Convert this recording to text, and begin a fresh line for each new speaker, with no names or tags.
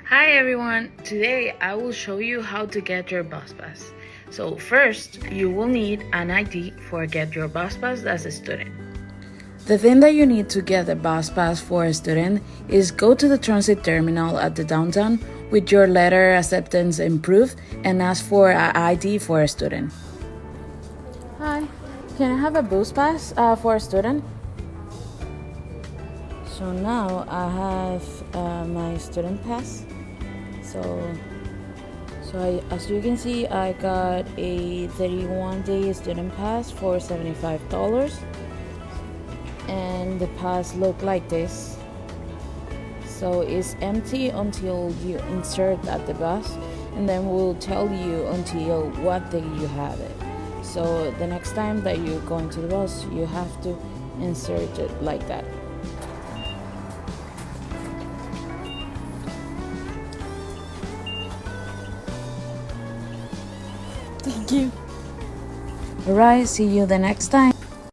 Hi everyone, today I will show you how to get your bus pass. So first, you will need an ID for get your bus pass as a student. The thing that you need to get a bus pass for a student is go to the transit terminal at the downtown with your letter acceptance and proof and ask for an ID for a student. Hi, can I have a bus pass for a student? So now I have my student pass. As you can see, I got a 31-day student pass for $75, and the pass look like this. So it's empty until you insert at the bus, and then we'll tell you until what day you have it. So the next time that you go into the bus, you have to insert it like that. Thank you. Alright, see you the next time.